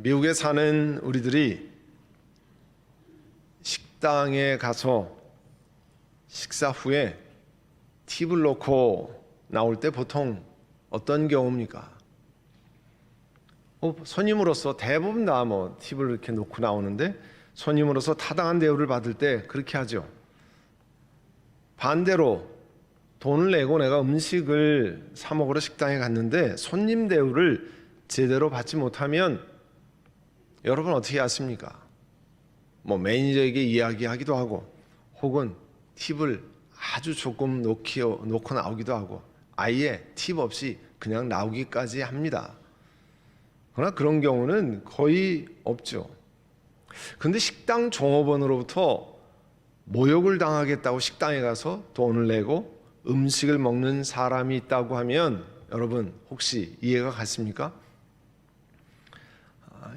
미국에 사는 우리들이 식당에 가서 식사 후에 팁을 놓고 나올 때 보통 어떤 경우입니까? 손님으로서 대부분 다 팁을 이렇게 놓고 나오는데 손님으로서 타당한 대우를 받을 때 그렇게 하죠. 반대로 돈을 내고 내가 음식을 사 먹으러 식당에 갔는데 손님 대우를 제대로 받지 못하면 여러분 어떻게 하십니까? 매니저에게 이야기하기도 하고 혹은 팁을 아주 조금 놓고 나오기도 하고 아예 팁 없이 그냥 나오기까지 합니다. 그러나 그런 경우는 거의 없죠. 그런데 식당 종업원으로부터 모욕을 당하겠다고 식당에 가서 돈을 내고 음식을 먹는 사람이 있다고 하면 여러분 혹시 이해가 갔습니까?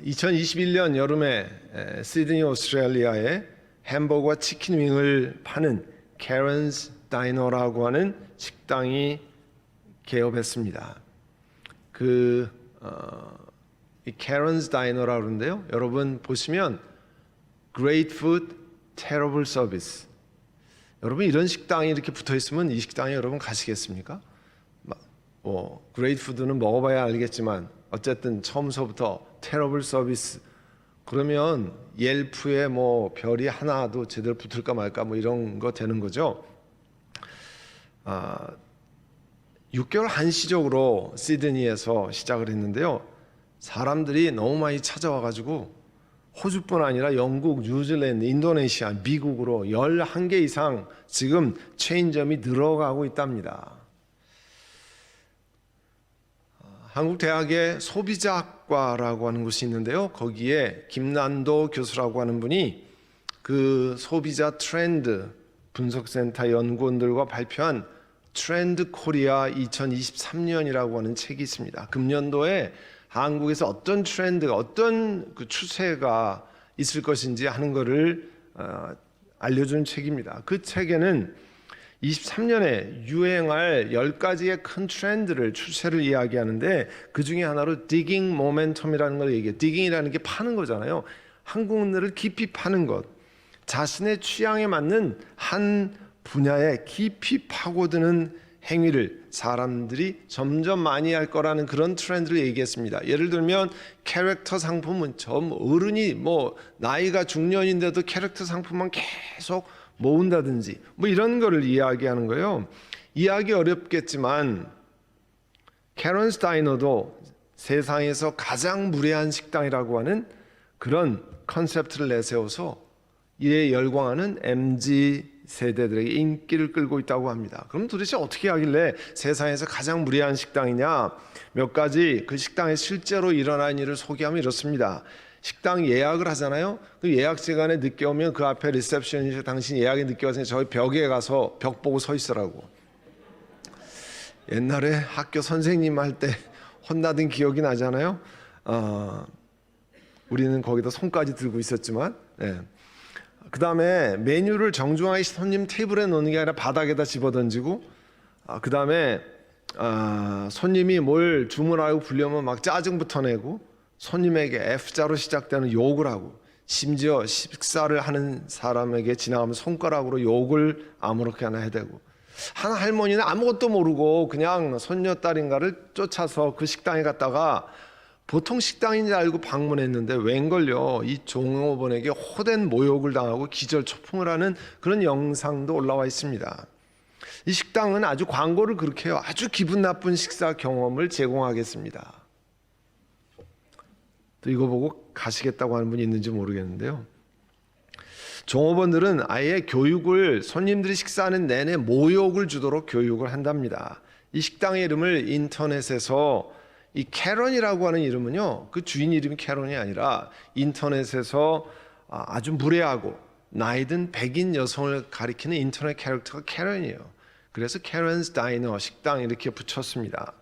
2021년 여름에 시드니 오스트레일리아에 햄버거와 치킨 윙을 파는 Karen's Diner라고 하는 식당이 개업했습니다. 이 Karen's Diner라고 그러는데요. 여러분 보시면 Great Food, Terrible Service. 여러분 이런 식당이 이렇게 붙어 있으면 이 식당에 여러분 가시겠습니까? Great Food는 먹어봐야 알겠지만 어쨌든 처음서부터 Terrible Service 그러면 옐프에 별이 하나도 제대로 붙을까 말까 이런 거 되는 거죠. 6개월 한시적으로 시드니에서 시작을 했는데요. 사람들이 너무 많이 찾아와 가지고 호주뿐 아니라 영국, 뉴질랜드, 인도네시아, 미국으로 11개 이상 지금 체인점이 늘어가고 있답니다. 한국대학의 소비자학과라고 하는 곳이 있는데요. 거기에 김난도 교수라고 하는 분이 그 소비자 트렌드 분석센터 연구원들과 발표한 트렌드 코리아 2023년이라고 하는 책이 있습니다. 금년도에 한국에서 어떤 트렌드가 어떤 그 추세가 있을 것인지 하는 것을 알려주는 책입니다. 그 책에는 23년에 유행할 10가지의 큰 트렌드를 추세를 이야기하는데 그 중에 하나로 디깅 모멘텀이라는 걸 얘기해요. 디깅이라는 게 파는 거잖아요. 한국인들을 깊이 파는 것. 자신의 취향에 맞는 한 분야에 깊이 파고드는 행위를 사람들이 점점 많이 할 거라는 그런 트렌드를 얘기했습니다. 예를 들면 캐릭터 상품은 어른이 나이가 중년인데도 캐릭터 상품만 계속 모은다든지 이런 거를 이야기하는 거예요. 이해하기 어렵겠지만 Karen's Diner도 세상에서 가장 무례한 식당이라고 하는 그런 컨셉트를 내세워서 이에 열광하는 MZ 세대들에게 인기를 끌고 있다고 합니다. 그럼 도대체 어떻게 하길래 세상에서 가장 무례한 식당이냐? 몇 가지 그 식당에 실제로 일어난 일을 소개하면 이렇습니다. 식당 예약을 하잖아요. 그 예약 시간에 늦게 오면 그 앞에 리셉션이 당신 예약이 늦게 와서 저희 벽에 가서 벽 보고 서 있으라고. 옛날에 학교 선생님 할 때 혼나던 기억이 나잖아요. 우리는 거기다 손까지 들고 있었지만 그 다음에 메뉴를 정중하게 손님 테이블에 놓는 게 아니라 바닥에다 집어던지고 그 다음에 손님이 뭘 주문하고 불려면 막 짜증부터 내고 손님에게 F자로 시작되는 욕을 하고 심지어 식사를 하는 사람에게 지나가면 손가락으로 욕을 아무렇게나 해대고 한 할머니는 아무것도 모르고 그냥 손녀딸인가를 쫓아서 그 식당에 갔다가 보통 식당인 줄 알고 방문했는데 웬걸요 이 종업원에게 호된 모욕을 당하고 기절초풍을 하는 그런 영상도 올라와 있습니다. 이 식당은 아주 광고를 그렇게 해요. 아주 기분 나쁜 식사 경험을 제공하겠습니다. 또 이거 보고 가시겠다고 하는 분이 있는지 모르겠는데요. 종업원들은 아예 교육을 손님들이 식사하는 내내 모욕을 주도록 교육을 한답니다. 이 식당의 이름을 인터넷에서 이 캐런이라고 하는 이름은요, 그 주인 이름이 캐런이 아니라 인터넷에서 아주 무례하고 나이든 백인 여성을 가리키는 인터넷 캐릭터가 캐런이에요. 그래서 Karen's Diner 식당 이렇게 붙였습니다.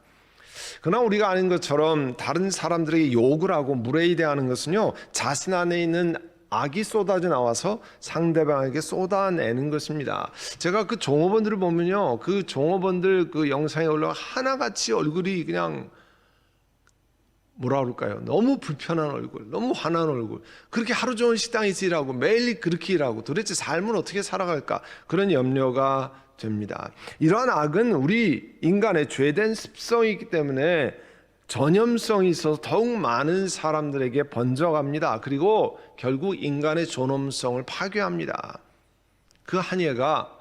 그러나 우리가 아는 것처럼 다른 사람들에게 욕을 하고 무례히 대하는 것은요, 자신 안에 있는 악이 쏟아져 나와서 상대방에게 쏟아내는 것입니다. 제가 그 종업원들을 보면요, 그 종업원들 그 영상에 올라가 하나같이 얼굴이 그냥 뭐라 그럴까요? 너무 불편한 얼굴, 너무 화난 얼굴, 그렇게 하루 종일 식당에서 일하고 매일 그렇게 일하고 도대체 삶을 어떻게 살아갈까, 그런 염려가 됩니다. 이러한 악은 우리 인간의 죄된 습성이기 때문에 전염성이 있어서 더욱 많은 사람들에게 번져갑니다. 그리고 결국 인간의 존엄성을 파괴합니다. 그 한 예가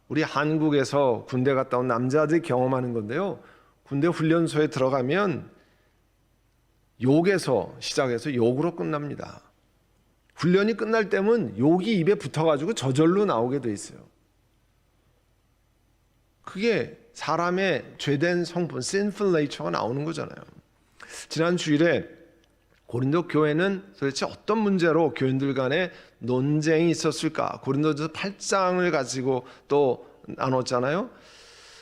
우리 한국에서 군대 갔다 온 남자들이 경험하는 건데요, 군대 훈련소에 들어가면 욕에서 시작해서 욕으로 끝납니다. 훈련이 끝날 때면 욕이 입에 붙어가지고 저절로 나오게 돼 있어요. 그게 사람의 죄된 성품, sinful nature가 나오는 거잖아요. 지난 주일에 고린도 교회는 도대체 어떤 문제로 교인들 간에 논쟁이 있었을까? 고린도전서 8장을 가지고 또 나눴잖아요.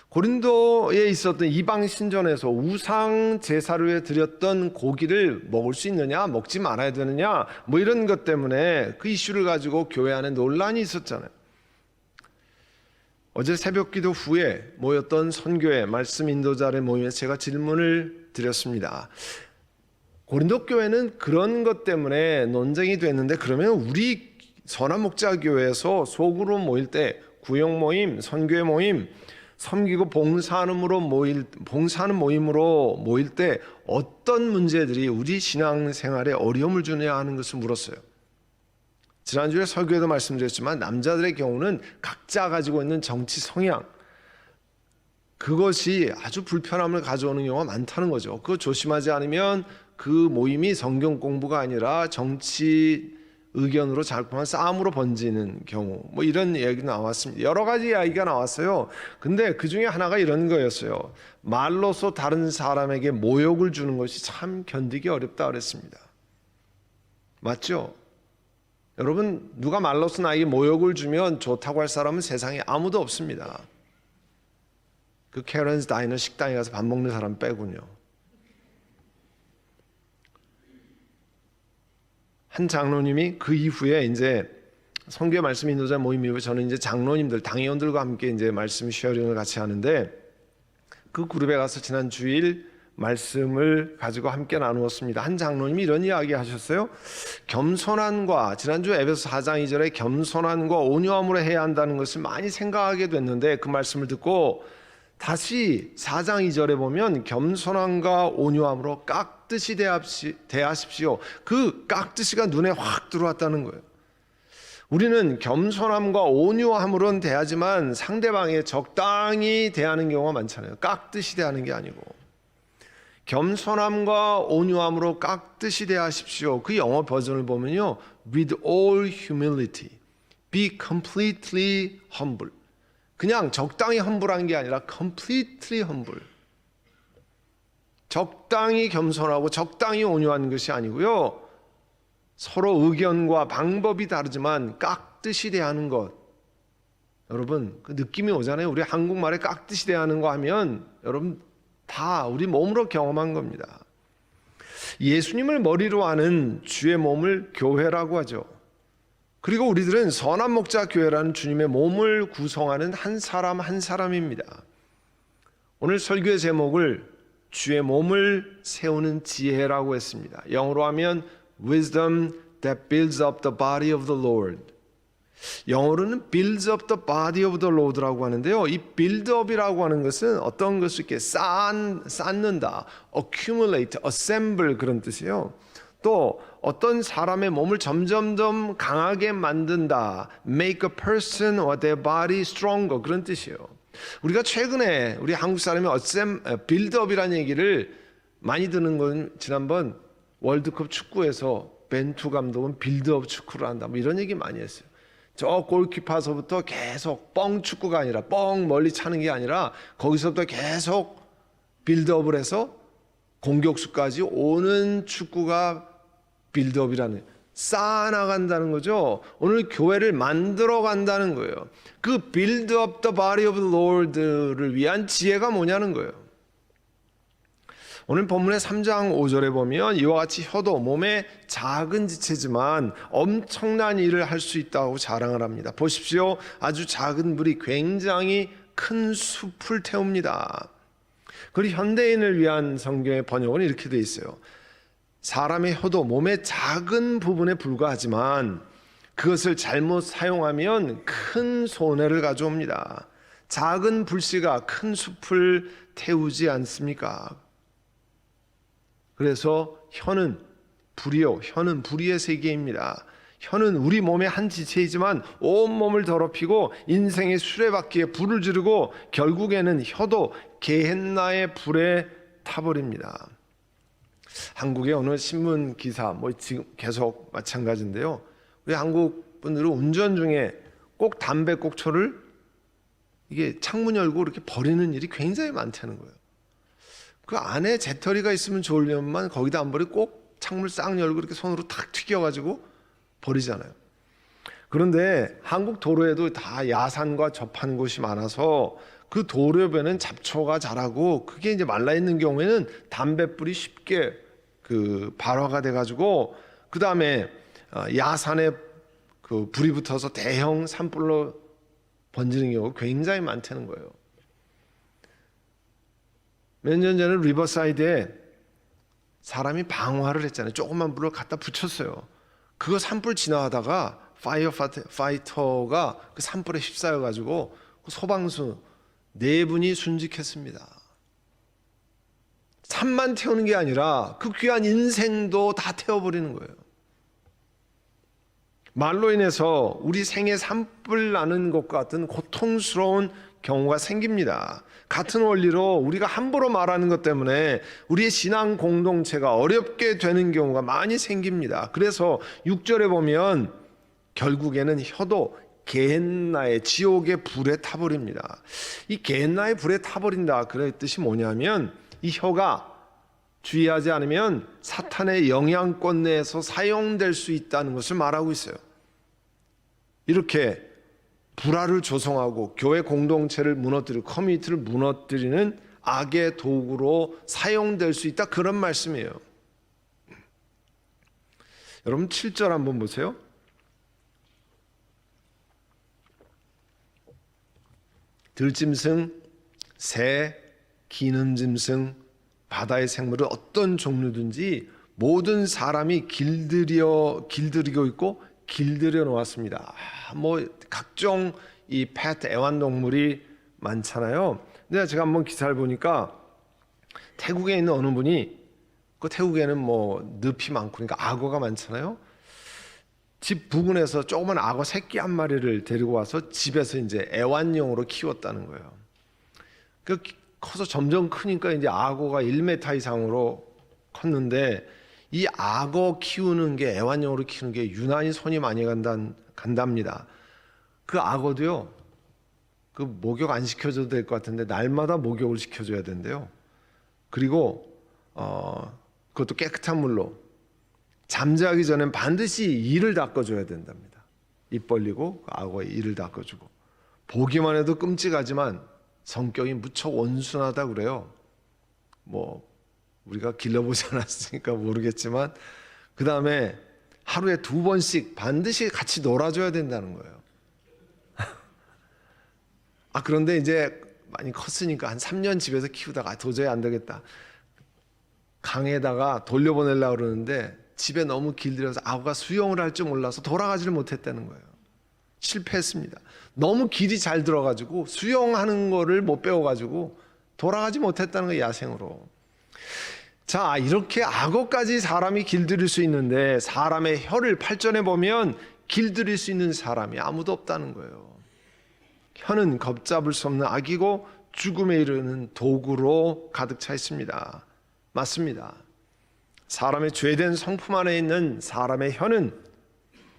고린도에 있었던 이방 신전에서 우상 제사를 위해 드렸던 고기를 먹을 수 있느냐, 먹지 말아야 되느냐, 뭐 이런 것 때문에 그 이슈를 가지고 교회 안에 논란이 있었잖아요. 어제 새벽기도 후에 모였던 선교회 말씀 인도자의 모임에서 제가 질문을 드렸습니다. 고린도 교회는 그런 것 때문에 논쟁이 됐는데, 그러면 우리 선한목자교회에서 속으로 모일 때 구역 모임, 선교회 모임, 섬기고 봉사하는 모임으로 모일 때 어떤 문제들이 우리 신앙생활에 어려움을 주느냐 하는 것을 물었어요. 지난주에 설교에도 말씀드렸지만 남자들의 경우는 각자 가지고 있는 정치 성향, 그것이 아주 불편함을 가져오는 경우가 많다는 거죠. 그거 조심하지 않으면 그 모임이 성경 공부가 아니라 정치 의견으로 자꾸만 싸움으로 번지는 경우, 뭐 이런 얘기 나왔습니다. 여러 가지 이야기가 나왔어요. 근데 그 중에 하나가 이런 거였어요. 말로써 다른 사람에게 모욕을 주는 것이 참 견디기 어렵다 그랬습니다. 맞죠? 여러분, 누가 말로써 나에게 모욕을 주면 좋다고 할 사람은 세상에 아무도 없습니다. 그 캐런스 다이너 식당에 가서 밥 먹는 사람 빼군요. 한 장로님이 그 이후에 이제 선교 말씀 인도자 모임 이후에 저는 이제 장로님들, 당회원들과 함께 이제 말씀 쉐어링을 같이 하는데, 그 그룹에 가서 지난 주일 말씀을 가지고 함께 나누었습니다. 한 장로님이 이런 이야기 하셨어요. 겸손함과, 지난주 에베소 4장 2절에 겸손함과 온유함으로 해야 한다는 것을 많이 생각하게 됐는데, 그 말씀을 듣고 다시 4장 2절에 보면 겸손함과 온유함으로 깍듯이 대하십시오. 그 깍듯이가 눈에 확 들어왔다는 거예요. 우리는 겸손함과 온유함으로는 대하지만 상대방에 적당히 대하는 경우가 많잖아요. 깍듯이 대하는 게 아니고. 겸손함과 온유함으로 깍듯이 대하십시오. 그 영어 버전을 보면요, with all humility, be completely humble. 그냥 적당히 험불한 게 아니라 completely humble. 적당히 겸손하고 적당히 온유한 것이 아니고요, 서로 의견과 방법이 다르지만 깍듯이 대하는 것. 여러분, 그 느낌이 오잖아요. 우리 한국말에 깍듯이 대하는 거 하면 여러분 다 우리 몸으로 경험한 겁니다. 예수님을 머리로 하는 주의 몸을 교회라고 하죠. 그리고 우리들은 선한목자교회라는 주님의 몸을 구성하는 한 사람 한 사람입니다. 오늘 설교의 제목을 주의 몸을 세우는 지혜라고 했습니다. 영어로 하면 Wisdom that builds up the body of the Lord. 영어로는 builds up the body of the Lord라고 하는데요, 이 build up이라고 하는 것은 어떤 것을 이렇게 쌓는다, accumulate, assemble 그런 뜻이에요. 또 어떤 사람의 몸을 점점점 강하게 만든다, make a person or their body stronger 그런 뜻이에요. 우리가 최근에 우리 한국 사람이 빌드업이라는 얘기를 많이 듣는 건, 지난번 월드컵 축구에서 벤투 감독은 빌드업 축구를 한다, 뭐 이런 얘기 많이 했어요. 저 골키퍼서부터 계속 뻥 축구가 아니라, 뻥 멀리 차는 게 아니라 거기서부터 계속 빌드업을 해서 공격수까지 오는 축구가 빌드업이라는, 쌓아나간다는 거죠. 오늘 교회를 만들어 간다는 거예요. 그 build up the body of the Lord를 위한 지혜가 뭐냐는 거예요. 오늘 본문의 3장 5절에 보면 이와 같이 혀도 몸의 작은 지체지만 엄청난 일을 할 수 있다고 자랑을 합니다. 보십시오. 아주 작은 불이 굉장히 큰 숲을 태웁니다. 그리고 현대인을 위한 성경의 번역은 이렇게 되어 있어요. 사람의 혀도 몸의 작은 부분에 불과하지만 그것을 잘못 사용하면 큰 손해를 가져옵니다. 작은 불씨가 큰 숲을 태우지 않습니까? 그래서 혀는 불이요, 혀는 불의의 세계입니다. 혀는 우리 몸의 한 지체이지만 온몸을 더럽히고 인생의 수레바퀴에 불을 지르고 결국에는 혀도 게헨나의 불에 타버립니다. 한국의 어느 신문 기사, 지금 계속 마찬가지인데요. 우리 한국 분들은 운전 중에 꼭 담배꽁초를 이게 창문 열고 이렇게 버리는 일이 굉장히 많다는 거예요. 그 안에 재떨이가 있으면 좋으려면 거기다 안 버리고 꼭 창문을 싹 열고 이렇게 손으로 탁 튀겨가지고 버리잖아요. 그런데 한국 도로에도 다 야산과 접한 곳이 많아서 그 도로변은 잡초가 자라고 그게 이제 말라 있는 경우에는 담뱃불이 쉽게 발화가 돼가지고 그 다음에 야산에 그 불이 붙어서 대형 산불로 번지는 경우가 굉장히 많다는 거예요. 몇 년 전에 리버사이드에 사람이 방화를 했잖아요. 조그만 불을 갖다 붙였어요. 그거 산불 지나가다가 파이터가 그 산불에 휩싸여가지고 소방수 4분이 순직했습니다. 산만 태우는 게 아니라 그 귀한 인생도 다 태워버리는 거예요. 말로 인해서 우리 생에 산불 나는 것과 같은 고통스러운 경우가 생깁니다. 같은 원리로 우리가 함부로 말하는 것 때문에 우리의 신앙 공동체가 어렵게 되는 경우가 많이 생깁니다. 그래서 6절에 보면 결국에는 혀도 게헨나의 지옥의 불에 타버립니다. 이 게헨나의 불에 타버린다 그런 뜻이 뭐냐면 이 혀가 주의하지 않으면 사탄의 영향권 내에서 사용될 수 있다는 것을 말하고 있어요. 이렇게 불화를 조성하고 교회 공동체를 무너뜨리고 커뮤니티를 무너뜨리는 악의 도구로 사용될 수 있다 그런 말씀이에요. 여러분 7절 한번 보세요. 들짐승, 새, 기는짐승, 바다의 생물은 어떤 종류든지 모든 사람이 길들이고 있고 길들여 놓았습니다. 각종 이 펫 애완동물이 많잖아요. 근데 제가 한번 기사를 보니까 태국에 있는 어느 분이 그 태국에는 늪이 많고 그러니까 악어가 많잖아요. 집 부근에서 조그만 악어 새끼 한 마리를 데리고 와서 집에서 이제 애완용으로 키웠다는 거예요. 그 커서 점점 크니까 이제 악어가 1m 이상으로 컸는데 이 악어 키우는 게 애완용으로 키우는 게 유난히 손이 많이 간답니다. 그 악어도요. 그 목욕 안 시켜줘도 될 것 같은데 날마다 목욕을 시켜줘야 된대요. 그리고 그것도 깨끗한 물로 잠자기 전엔 반드시 이를 닦아줘야 된답니다. 입 벌리고 그 악어의 이를 닦아주고 보기만 해도 끔찍하지만 성격이 무척 온순하다 그래요. 우리가 길러보지 않았으니까 모르겠지만 그 다음에 하루에 2번씩 반드시 같이 놀아줘야 된다는 거예요. 그런데 이제 많이 컸으니까 한 3년 집에서 키우다가 도저히 안 되겠다. 강에다가 돌려보내려고 그러는데 집에 너무 길들여서 악어가 수영을 할 줄 몰라서 돌아가지를 못했다는 거예요. 실패했습니다. 너무 길이 잘 들어가지고 수영하는 거를 못 배워가지고 돌아가지 못했다는 거예요. 야생으로. 자, 이렇게 악어까지 사람이 길들일 수 있는데 사람의 혀를 8절에 보면 길들일 수 있는 사람이 아무도 없다는 거예요. 혀는 걷잡을 수 없는 악이고 죽음에 이르는 도구로 가득 차 있습니다. 맞습니다. 사람의 죄된 성품 안에 있는 사람의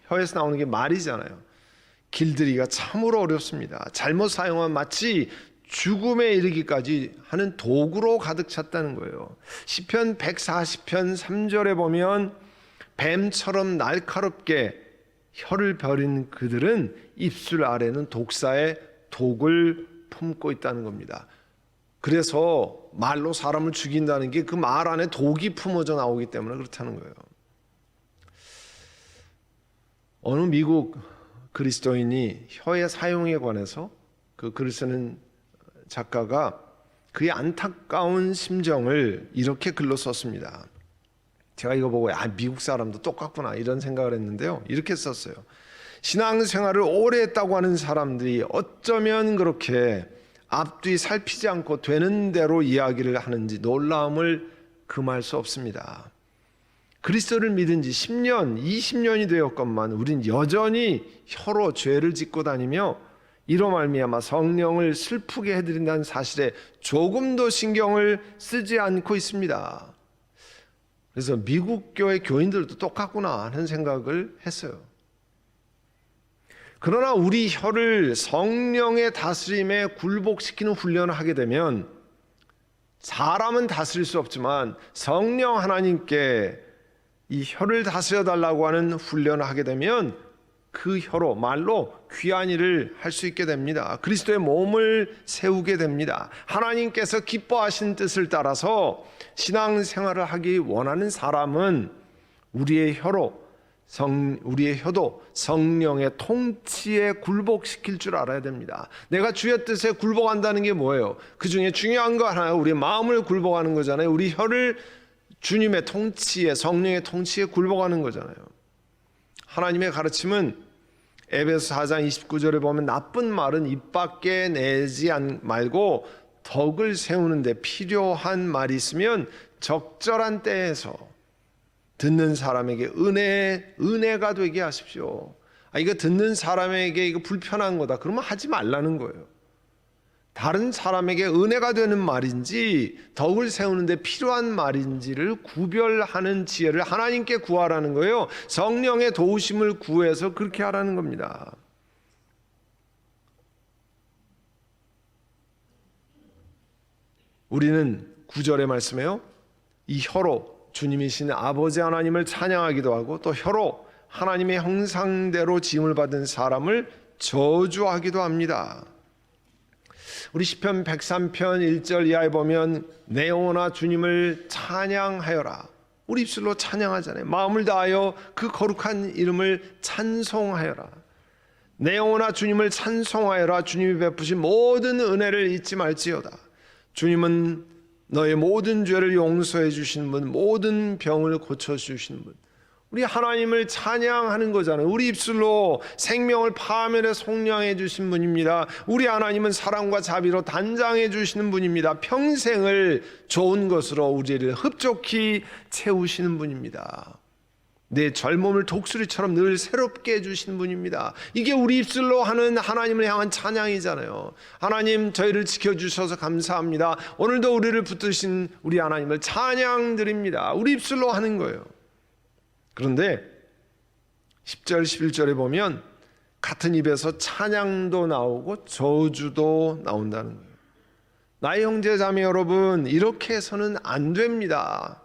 혀에서 나오는 게 말이잖아요. 길들이기가 참으로 어렵습니다. 잘못 사용하면 마치 죽음에 이르기까지 하는 도구로 가득 찼다는 거예요. 시편 140편 3절에 보면 뱀처럼 날카롭게 혀를 벼린 그들은 입술 아래는 독사의 독을 품고 있다는 겁니다. 그래서 말로 사람을 죽인다는 게 그 말 안에 독이 품어져 나오기 때문에 그렇다는 거예요. 어느 미국 그리스도인이 혀의 사용에 관해서 그 글을 쓰는 작가가 그의 안타까운 심정을 이렇게 글로 썼습니다. 제가 이거 보고 미국 사람도 똑같구나 이런 생각을 했는데요. 이렇게 썼어요. 신앙생활을 오래 했다고 하는 사람들이 어쩌면 그렇게 앞뒤 살피지 않고 되는 대로 이야기를 하는지 놀라움을 금할 수 없습니다. 그리스도를 믿은 지 10년, 20년이 되었건만 우린 여전히 혀로 죄를 짓고 다니며 이로 말미암아 성령을 슬프게 해드린다는 사실에 조금도 신경을 쓰지 않고 있습니다. 그래서 미국 교회 교인들도 똑같구나 하는 생각을 했어요. 그러나 우리 혀를 성령의 다스림에 굴복시키는 훈련을 하게 되면 사람은 다스릴 수 없지만 성령 하나님께 이 혀를 다스려 달라고 하는 훈련을 하게 되면 그 혀로 말로 귀한 일을 할 수 있게 됩니다. 그리스도의 몸을 세우게 됩니다. 하나님께서 기뻐하신 뜻을 따라서 신앙생활을 하기 원하는 사람은 우리의 혀도 성령의 통치에 굴복시킬 줄 알아야 됩니다. 내가 주의 뜻에 굴복한다는 게 뭐예요? 그 중에 중요한 거 하나, 우리 마음을 굴복하는 거잖아요. 우리 혀를 주님의 통치에, 성령의 통치에 굴복하는 거잖아요. 하나님의 가르침은 에베소 4장 29절에 보면 나쁜 말은 입 밖에 내지 말고 덕을 세우는 데 필요한 말이 있으면 적절한 때에서 듣는 사람에게 은혜가 되게 하십시오. 이거 듣는 사람에게 이거 불편한 거다. 그러면 하지 말라는 거예요. 다른 사람에게 은혜가 되는 말인지 덕을 세우는 데 필요한 말인지를 구별하는 지혜를 하나님께 구하라는 거예요. 성령의 도우심을 구해서 그렇게 하라는 겁니다. 우리는 9절의 말씀에요. 이 혀로 주님이신 아버지 하나님을 찬양하기도 하고 또 혀로 하나님의 형상대로 지음을 받은 사람을 저주하기도 합니다. 우리 시편 103편 1절 이하에 보면 내 영혼아 주님을 찬양하여라. 우리 입술로 찬양하잖아요. 마음을 다하여 그 거룩한 이름을 찬송하여라. 내 영혼아 주님을 찬송하여라. 주님이 베푸신 모든 은혜를 잊지 말지어다. 주님은 너의 모든 죄를 용서해 주신 분, 모든 병을 고쳐주신 분. 우리 하나님을 찬양하는 거잖아요. 우리 입술로 생명을 파멸해 속량해 주신 분입니다. 우리 하나님은 사랑과 자비로 단장해 주시는 분입니다. 평생을 좋은 것으로 우리를 흡족히 채우시는 분입니다. 내 젊음을 독수리처럼 늘 새롭게 해주시는 분입니다. 이게 우리 입술로 하는 하나님을 향한 찬양이잖아요. 하나님 저희를 지켜주셔서 감사합니다. 오늘도 우리를 붙드신 우리 하나님을 찬양드립니다. 우리 입술로 하는 거예요. 그런데 10절 11절에 보면 같은 입에서 찬양도 나오고 저주도 나온다는 거예요. 나의 형제 자매 여러분, 이렇게 해서는 안 됩니다.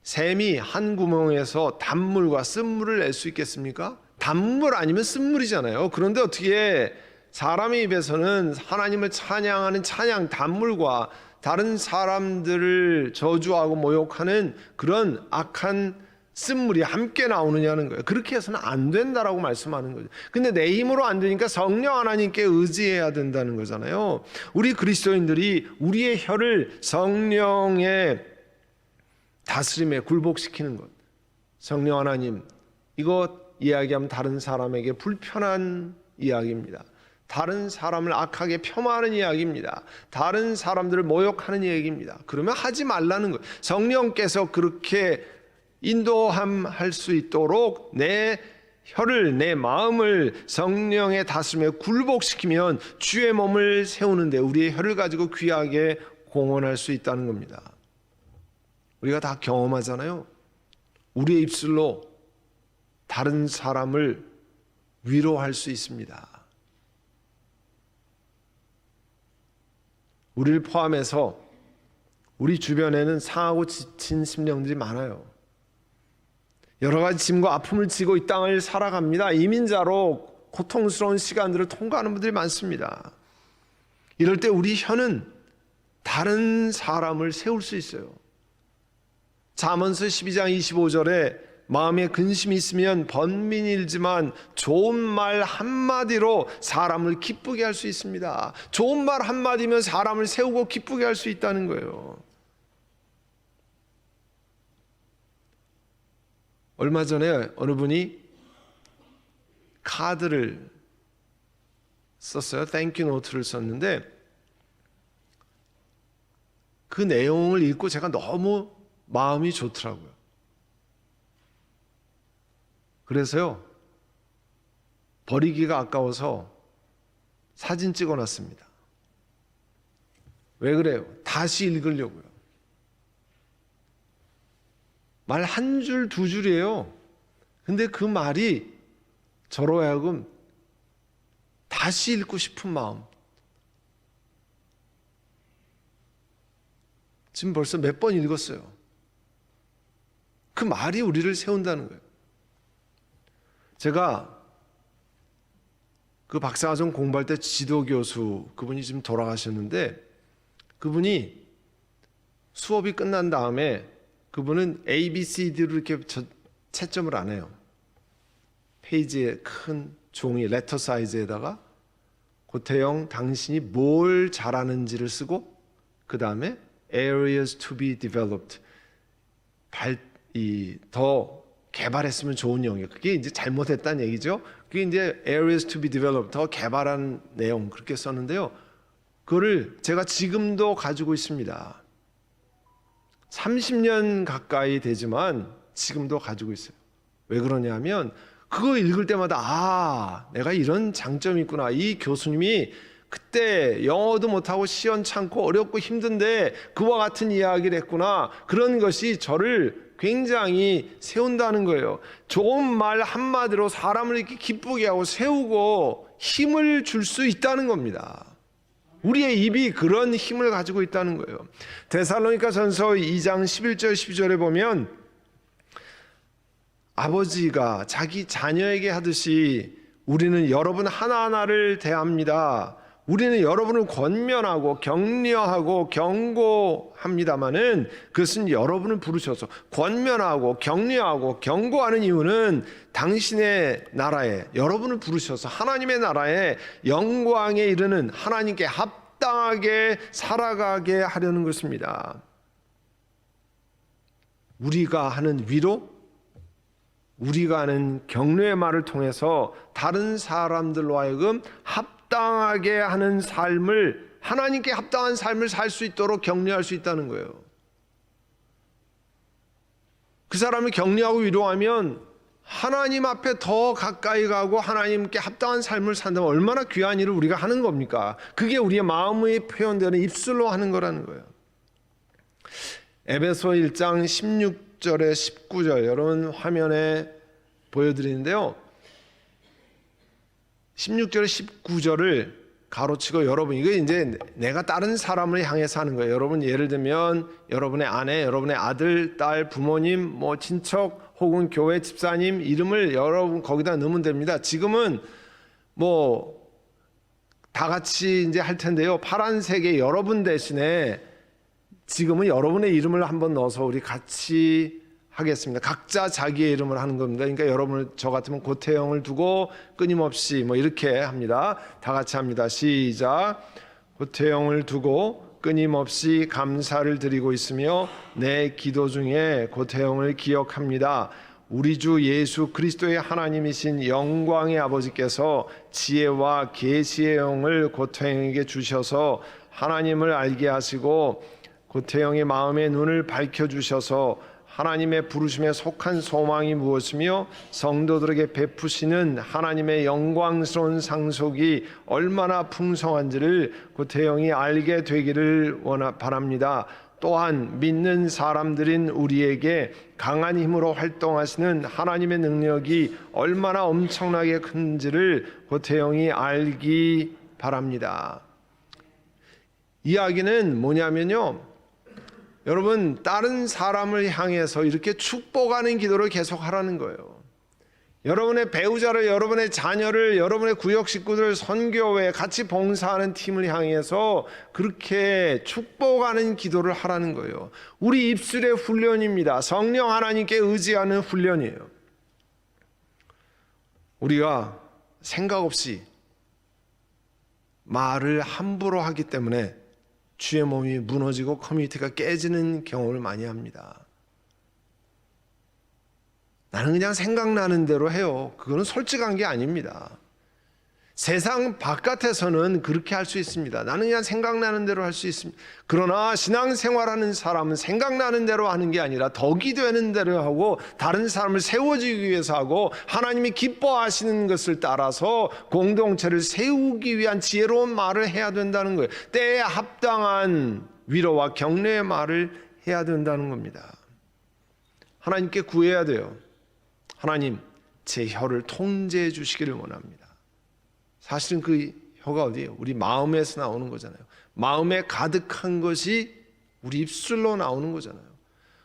샘이 한 구멍에서 단물과 쓴물을 낼 수 있겠습니까? 단물 아니면 쓴물이잖아요. 그런데 어떻게 사람의 입에서는 하나님을 찬양하는 찬양 단물과 다른 사람들을 저주하고 모욕하는 그런 악한 쓴물이 함께 나오느냐는 거예요. 그렇게 해서는 안 된다라고 말씀하는 거죠. 근데 내 힘으로 안 되니까 성령 하나님께 의지해야 된다는 거잖아요. 우리 그리스도인들이 우리의 혀를 성령의 다스림에 굴복시키는 것. 성령 하나님, 이거 이야기하면 다른 사람에게 불편한 이야기입니다. 다른 사람을 악하게 폄하하는 이야기입니다. 다른 사람들을 모욕하는 얘기입니다. 그러면 하지 말라는 거예요. 성령께서 그렇게 인도할 수 있도록 내 혀를, 내 마음을 성령의 다스림에 굴복시키면 주의 몸을 세우는데 우리의 혀를 가지고 귀하게 공헌할 수 있다는 겁니다. 우리가 다 경험하잖아요. 우리의 입술로 다른 사람을 위로할 수 있습니다. 우리를 포함해서 우리 주변에는 상하고 지친 심령들이 많아요. 여러 가지 짐과 아픔을 지고 이 땅을 살아갑니다. 이민자로 고통스러운 시간들을 통과하는 분들이 많습니다. 이럴 때 우리 혀는 다른 사람을 세울 수 있어요. 잠언서 12장 25절에 마음에 근심이 있으면 번민이 일지만 좋은 말 한마디로 사람을 기쁘게 할 수 있습니다. 좋은 말 한마디면 사람을 세우고 기쁘게 할 수 있다는 거예요. 얼마 전에 어느 분이 카드를 썼어요. 땡큐 노트를 썼는데 그 내용을 읽고 제가 너무 마음이 좋더라고요. 그래서요, 버리기가 아까워서 사진 찍어놨습니다. 왜 그래요? 다시 읽으려고요. 말 한 줄, 두 줄이에요. 근데 그 말이 저로 하여금 다시 읽고 싶은 마음. 지금 벌써 몇 번 읽었어요. 그 말이 우리를 세운다는 거예요. 제가 그 박사과정 공부할 때 지도교수, 그분이 지금 돌아가셨는데, 그분이 수업이 끝난 다음에 그분은 A, B, C, D로 이렇게 채점을 안 해요. 페이지에 큰 종이 레터 사이즈에다가 고태영 당신이 뭘 잘하는지를 쓰고 그 다음에 areas to be developed, 더 개발했으면 좋은 영역, 그게 이제 잘못했다는 얘기죠. 그게 이제 areas to be developed, 더 개발한 내용, 그렇게 썼는데요. 그거를 제가 지금도 가지고 있습니다. 30년 가까이 되지만 지금도 가지고 있어요. 왜 그러냐면 그거 읽을 때마다 내가 이런 장점이 있구나. 이 교수님이 그때 영어도 못하고 시원찮고 어렵고 힘든데 그와 같은 이야기를 했구나. 그런 것이 저를 굉장히 세운다는 거예요. 좋은 말 한마디로 사람을 이렇게 기쁘게 하고 세우고 힘을 줄 수 있다는 겁니다. 우리의 입이 그런 힘을 가지고 있다는 거예요. 데살로니가전서 2장 11절 12절에 보면 아버지가 자기 자녀에게 하듯이 우리는 여러분 하나하나를 대합니다. 우리는 여러분을 권면하고 격려하고 경고합니다마는 그것은 여러분을 부르셔서 권면하고 격려하고 경고하는 이유는 당신의 나라에, 여러분을 부르셔서 하나님의 나라에 영광에 이르는, 하나님께 합당하게 살아가게 하려는 것입니다. 우리가 하는 위로, 우리가 하는 격려의 말을 통해서 다른 사람들로 하여금 합당하게 하는 삶을, 하나님께 합당한 삶을 살 수 있도록 격려할 수 있다는 거예요. 그 사람을 격려하고 위로하면 하나님 앞에 더 가까이 가고 하나님께 합당한 삶을 산다면 얼마나 귀한 일을 우리가 하는 겁니까? 그게 우리의 마음의 표현되는 입술로 하는 거라는 거예요. 에베소 1장 16절에 19절 여러분 화면에 보여드리는데요. 16절에 19절을 가로치고 여러분, 이거 이제 내가 다른 사람을 향해서 하는 거예요. 여러분 예를 들면 여러분의 아내, 여러분의 아들, 딸, 부모님, 뭐 친척 혹은 교회 집사님 이름을 여러분 거기다 넣으면 됩니다. 지금은 뭐 다 같이 이제 할 텐데요. 파란색의 여러분 대신에 지금은 여러분의 이름을 한번 넣어서 우리 같이 하겠습니다. 각자 자기의 이름을 하는 겁니다. 그러니까 여러분, 저 같으면 고태영을 두고 끊임없이 뭐 이렇게 합니다. 다 같이 합니다. 시작. 고태영을 두고 끊임없이 감사를 드리고 있으며 내 기도 중에 고태영을 기억합니다. 우리 주 예수 그리스도의 하나님이신 영광의 아버지께서 지혜와 계시의 영을 고태영에게 주셔서 하나님을 알게 하시고 고태영의 마음의 눈을 밝혀주셔서 하나님의 부르심에 속한 소망이 무엇이며 성도들에게 베푸시는 하나님의 영광스러운 상속이 얼마나 풍성한지를 고태영이 알게 되기를 바랍니다. 또한 믿는 사람들인 우리에게 강한 힘으로 활동하시는 하나님의 능력이 얼마나 엄청나게 큰지를 고태영이 알기 바랍니다. 이야기는 뭐냐면요, 여러분 다른 사람을 향해서 이렇게 축복하는 기도를 계속 하라는 거예요. 여러분의 배우자를, 여러분의 자녀를, 여러분의 구역 식구들, 선교회 같이 봉사하는 팀을 향해서 그렇게 축복하는 기도를 하라는 거예요. 우리 입술의 훈련입니다. 성령 하나님께 의지하는 훈련이에요. 우리가 생각 없이 말을 함부로 하기 때문에 주의 몸이 무너지고 커뮤니티가 깨지는 경험을 많이 합니다. 나는 그냥 생각나는 대로 해요. 그거는 솔직한 게 아닙니다. 세상 바깥에서는 그렇게 할 수 있습니다. 나는 그냥 생각나는 대로 할 수 있습니다. 그러나 신앙생활하는 사람은 생각나는 대로 하는 게 아니라 덕이 되는 대로 하고 다른 사람을 세워주기 위해서 하고 하나님이 기뻐하시는 것을 따라서 공동체를 세우기 위한 지혜로운 말을 해야 된다는 거예요. 때에 합당한 위로와 격려의 말을 해야 된다는 겁니다. 하나님께 구해야 돼요. 하나님, 제 혀를 통제해 주시기를 원합니다. 사실은 그 혀가 어디예요? 우리 마음에서 나오는 거잖아요. 마음에 가득한 것이 우리 입술로 나오는 거잖아요.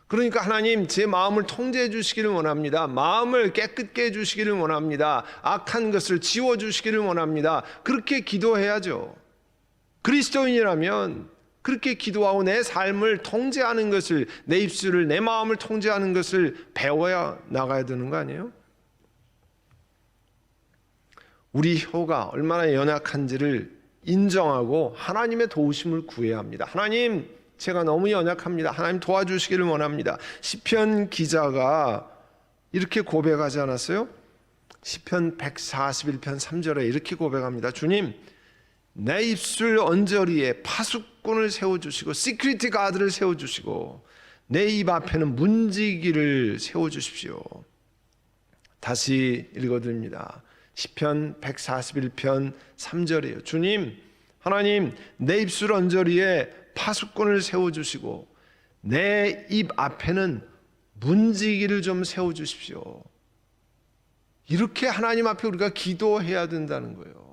그러니까 하나님, 제 마음을 통제해 주시기를 원합니다. 마음을 깨끗게 해 주시기를 원합니다. 악한 것을 지워 주시기를 원합니다. 그렇게 기도해야죠. 그리스도인이라면 그렇게 기도하고 내 삶을 통제하는 것을, 내 입술을, 내 마음을 통제하는 것을 배워야 나가야 되는 거 아니에요? 우리 혀가 얼마나 연약한지를 인정하고 하나님의 도우심을 구해야 합니다. 하나님, 제가 너무 연약합니다. 하나님 도와주시기를 원합니다. 시편 기자가 이렇게 고백하지 않았어요? 시편 141편 3절에 이렇게 고백합니다. 주님, 내 입술 언저리에 파수꾼을 세워주시고 시큐리티 가드를 세워주시고 내 입 앞에는 문지기를 세워주십시오. 다시 읽어드립니다. 시편 141편 3절이에요. 주님, 하나님, 내 입술 언저리에 파수꾼을 세워주시고 내 입 앞에는 문지기를 좀 세워주십시오. 이렇게 하나님 앞에 우리가 기도해야 된다는 거예요.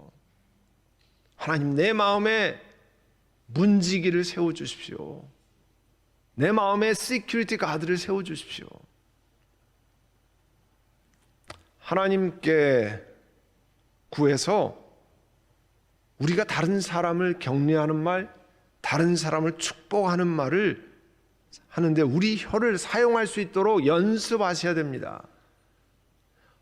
하나님, 내 마음에 문지기를 세워주십시오. 내 마음에 시큐리티 가드를 세워주십시오. 하나님께 구해서 우리가 다른 사람을 격려하는 말, 다른 사람을 축복하는 말을 하는데 우리 혀를 사용할 수 있도록 연습하셔야 됩니다.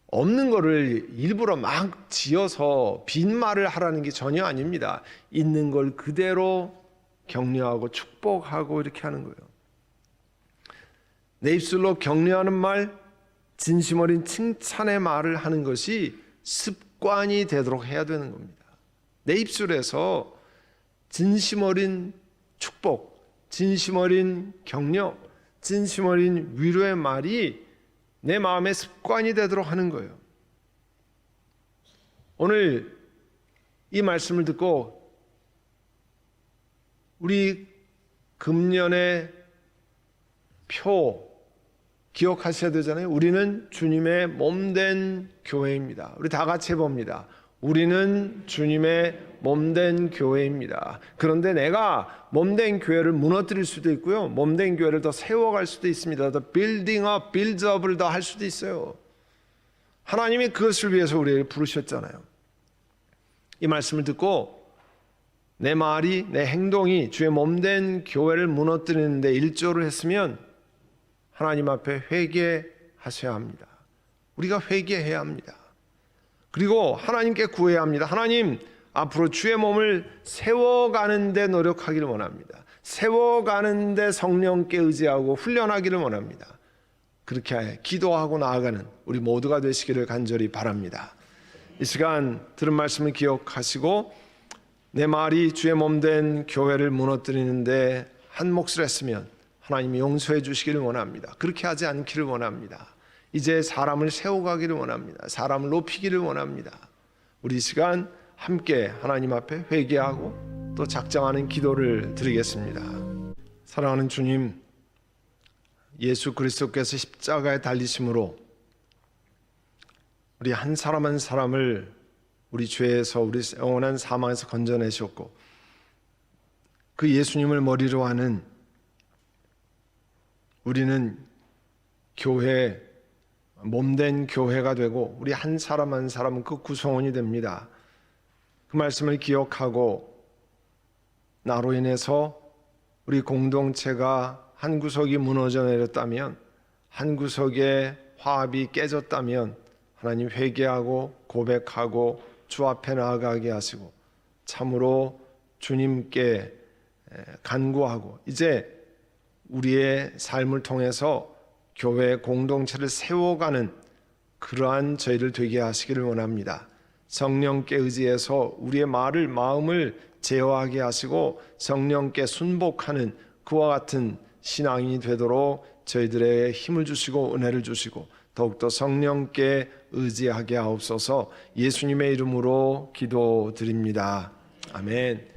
없는 거를 일부러 막 지어서 빈말을 하라는 게 전혀 아닙니다. 있는 걸 그대로 격려하고 축복하고 이렇게 하는 거예요. 내 입술로 격려하는 말, 진심 어린 칭찬의 말을 하는 것이 습관이 되도록 해야 되는 겁니다. 내 입술에서 진심 어린 축복, 진심 어린 격려, 진심 어린 위로의 말이 내 마음의 습관이 되도록 하는 거예요. 오늘 이 말씀을 듣고 우리 금년의 표 기억하셔야 되잖아요. 우리는 주님의 몸된 교회입니다. 우리 다 같이 해봅니다. 우리는 주님의 몸된 교회입니다. 그런데 내가 몸된 교회를 무너뜨릴 수도 있고요. 몸된 교회를 더 세워갈 수도 있습니다. 더 빌딩업, 빌드업을 더 할 수도 있어요. 하나님이 그것을 위해서 우리를 부르셨잖아요. 이 말씀을 듣고 내 말이, 내 행동이 주의 몸된 교회를 무너뜨리는데 일조를 했으면 하나님 앞에 회개하셔야 합니다. 우리가 회개해야 합니다. 그리고 하나님께 구해야 합니다. 하나님, 앞으로 주의 몸을 세워가는 데 노력하기를 원합니다. 세워가는 데 성령께 의지하고 훈련하기를 원합니다. 그렇게 기도하고 나아가는 우리 모두가 되시기를 간절히 바랍니다. 이 시간 들은 말씀을 기억하시고 내 말이 주의 몸된 교회를 무너뜨리는데 한 몫을 했으면 하나님이 용서해 주시기를 원합니다. 그렇게 하지 않기를 원합니다. 이제 사람을 세워가기를 원합니다. 사람을 높이기를 원합니다. 우리 이 시간 함께 하나님 앞에 회개하고 또 작정하는 기도를 드리겠습니다. 사랑하는 주님, 예수 그리스도께서 십자가에 달리심으로 우리 한 사람 한 사람을 우리 죄에서, 우리 영원한 사망에서 건져내셨고 그 예수님을 머리로 하는 우리는 교회, 몸된 교회가 되고 우리 한 사람 한 사람은 그 구성원이 됩니다. 그 말씀을 기억하고 나로 인해서 우리 공동체가 한 구석이 무너져 내렸다면, 한 구석의 화합이 깨졌다면 하나님 회개하고 고백하고 주 앞에 나아가게 하시고 참으로 주님께 간구하고 이제 우리의 삶을 통해서 교회 공동체를 세워가는 그러한 저희를 되게 하시기를 원합니다. 성령께 의지해서 우리의 마음을 제어하게 하시고 성령께 순복하는 그와 같은 신앙이 되도록 저희들의 힘을 주시고 은혜를 주시고 더욱더 성령께 의지하게 하옵소서. 예수님의 이름으로 기도드립니다. 아멘.